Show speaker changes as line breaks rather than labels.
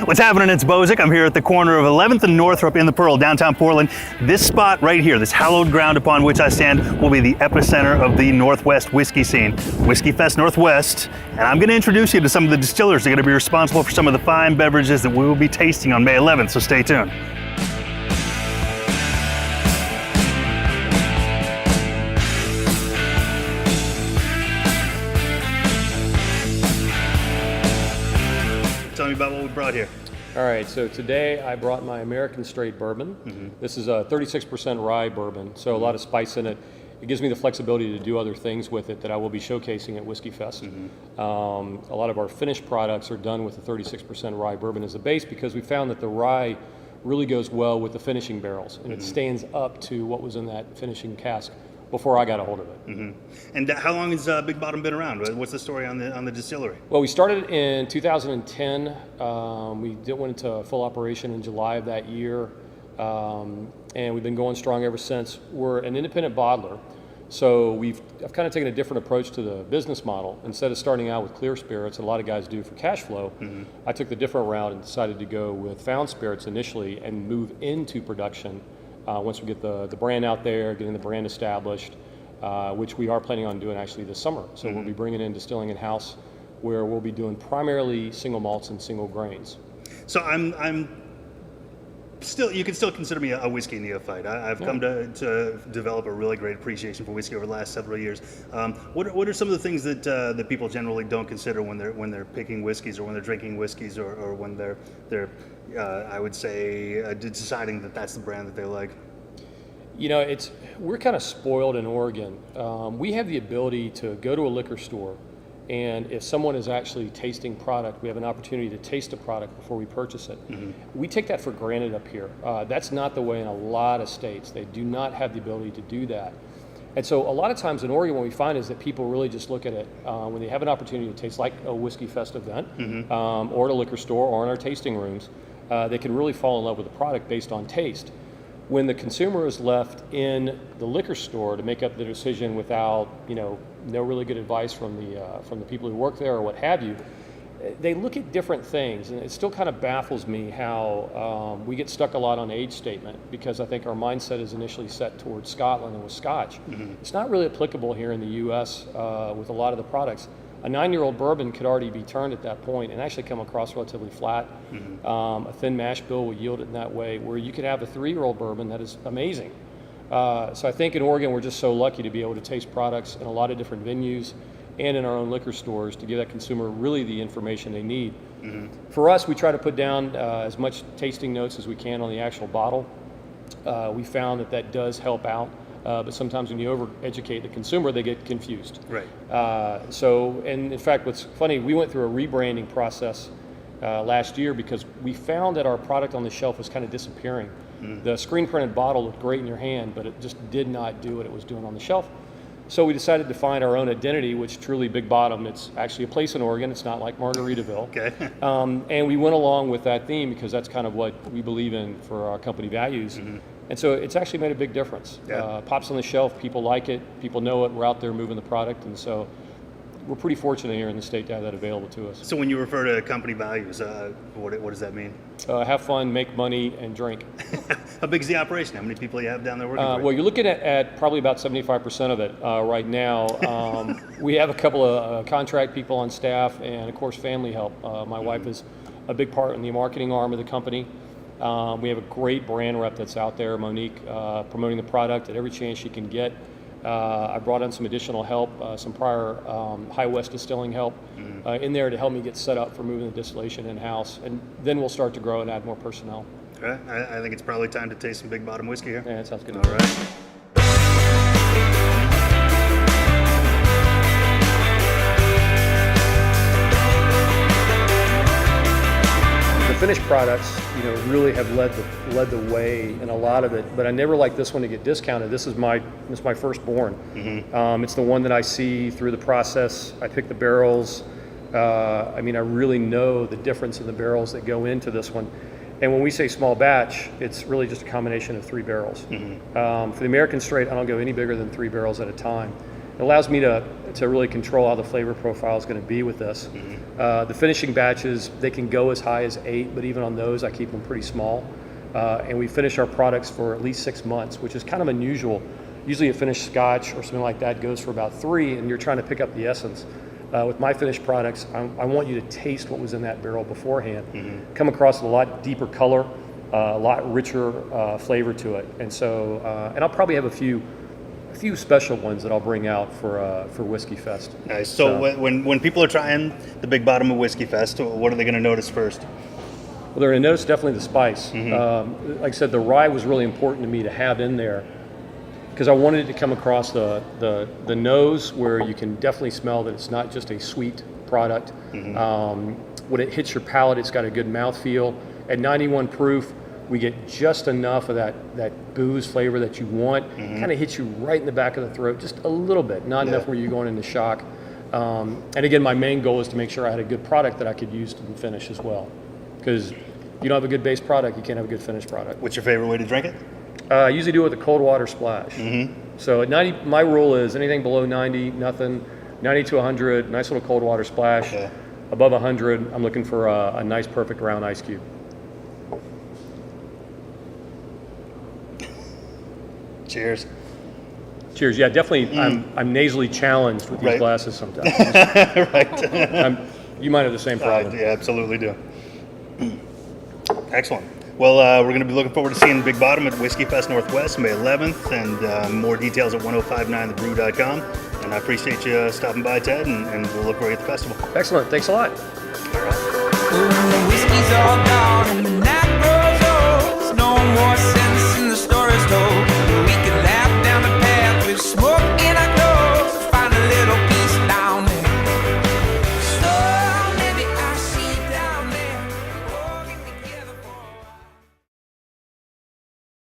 What's happening? It's Bozic. I'm here at the corner of 11th and Northrop in the Pearl, downtown Portland. This spot right here, this hallowed ground upon which I stand, will be the epicenter of the Northwest whiskey scene, Whiskey Fest Northwest. And I'm going to introduce you to some of the distillers that are going to be responsible for some of the fine beverages that we will be tasting on May 11th, so stay tuned. Tell me about what we brought here.
All right, so today I brought my American Straight Bourbon. This is a 36% rye bourbon, so a lot of spice in it. It gives me the flexibility to do other things with it that I will be showcasing at Whiskey Fest. A lot of our finished products are done with a 36% rye bourbon as a base because we found that the rye really goes well with the finishing barrels, and it stands up to what was in that finishing cask before I got a hold of it.
And how long has Big Bottom been around? What's the story on the distillery?
Well, we started in 2010. We went into full operation in July of that year, and we've been going strong ever since. We're an independent bottler, so I've kind of taken a different approach to the business model. Instead of starting out with clear spirits, a lot of guys do for cash flow, I took the different route and decided to go with found spirits initially and move into production. Once we get the brand out there, getting the brand established, which we are planning on doing actually this summer. So we'll be bringing in distilling in-house, where we'll be doing primarily single malts and single grains.
So I'm still, you can still consider me a whiskey neophyte. I've come to develop a really great appreciation for whiskey over the last several years. What are some of the things that people generally don't consider when they're picking whiskeys or when they're drinking whiskeys or when they're I would say deciding that that's the brand that they like?
You know, we're kind of spoiled in Oregon. We have the ability to go to a liquor store, and if someone is actually tasting product, we have an opportunity to taste a product before we purchase it. We take that for granted up here. That's not the way in a lot of states. They do not have the ability to do that. And so a lot of times in Oregon, what we find is that people really just look at it when they have an opportunity to taste, like a Whiskey Fest event, or at a liquor store, or in our tasting rooms. They can really fall in love with the product based on taste. When the consumer is left in the liquor store to make up the decision without, no really good advice from the people who work there or what have you, they look at different things, and it still kind of baffles me how we get stuck a lot on age statement, because I think our mindset is initially set towards Scotland and with Scotch. It's not really applicable here in the U.S. With a lot of the products. A 9-year-old bourbon could already be turned at that point and actually come across relatively flat. A thin mash bill will yield it in that way, where you could have a 3-year-old bourbon that is amazing. So I think in Oregon we're just so lucky to be able to taste products in a lot of different venues and in our own liquor stores to give that consumer really the information they need. For us, we try to put down as much tasting notes as we can on the actual bottle. We found that does help out. But sometimes when you over-educate the consumer, they get confused.
Right.
And in fact, what's funny, we went through a rebranding process last year because we found that our product on the shelf was kind of disappearing. The screen-printed bottle looked great in your hand, but it just did not do what it was doing on the shelf. So we decided to find our own identity, which truly Big Bottom. It's actually a place in Oregon. It's not like Margaritaville.
Okay.
And we went along with that theme because that's kind of what we believe in for our company values. And so it's actually made a big difference. Pops on the shelf, people like it, people know it, we're out there moving the product, and so we're pretty fortunate here in the state to have that available to us.
So when you refer to company values, what does that mean?
Have fun, make money, and drink.
How big is the operation? How many people you have down there working for you?
Well, you're looking at probably about 75% of it right now. We have a couple of contract people on staff, and of course family help. My wife is a big part in the marketing arm of the company. We have a great brand rep that's out there, Monique, promoting the product at every chance she can get. I brought in some additional help, some prior High West distilling help in there to help me get set up for moving the distillation in-house, and then we'll start to grow and add more personnel.
Okay. I think it's probably time to taste some Big Bottom whiskey here.
Yeah, that sounds good.
All right.
Finished products, really have led the way in a lot of it, but I never like this one to get discounted. This is my firstborn. It's the one that I see through the process. I pick the barrels. I really know the difference in the barrels that go into this one. And when we say small batch, it's really just a combination of 3 barrels. For the American Straight, I don't go any bigger than 3 barrels at a time. It allows me to really control how the flavor profile is going to be with this. The finishing batches, they can go as high as 8, but even on those, I keep them pretty small. And we finish our products for at least 6 months, which is kind of unusual. Usually a finished scotch or something like that goes for about 3, and you're trying to pick up the essence. With my finished products, I want you to taste what was in that barrel beforehand. Come across a lot deeper color, a lot richer flavor to it. And so, and I'll probably have a few special ones that I'll bring out for Whiskey Fest.
Nice. So when people are trying the Big Bottom of Whiskey Fest, what are they going to notice first?
Well, they're going to notice definitely the spice. Like I said, the rye was really important to me to have in there because I wanted it to come across the nose where you can definitely smell that it's not just a sweet product. When it hits your palate, it's got a good mouthfeel. At 91 proof, we get just enough of that booze flavor that you want. Kind of hits you right in the back of the throat, just a little bit, not enough where you're going into shock. And again, my main goal is to make sure I had a good product that I could use to finish as well. Because if you don't have a good base product, you can't have a good finished product.
What's your favorite way to drink it?
I usually do it with a cold water splash. So at 90, my rule is anything below 90, nothing. 90 to 100, nice little cold water splash. Above 100, I'm looking for a nice, perfect round ice cube.
Cheers.
Cheers. Yeah, definitely. I'm nasally challenged with these glasses sometimes.
Right.
You might have the same problem.
I absolutely do. Excellent. Well, we're going to be looking forward to seeing Big Bottom at Whiskey Fest Northwest, May 11th, and more details at 105.9thebrew.com. And I appreciate you stopping by, Ted, and we'll look for you at the festival.
Excellent. Thanks a lot.
When the whiskey's all gone and the night grows old, there's no more sense in the stories told.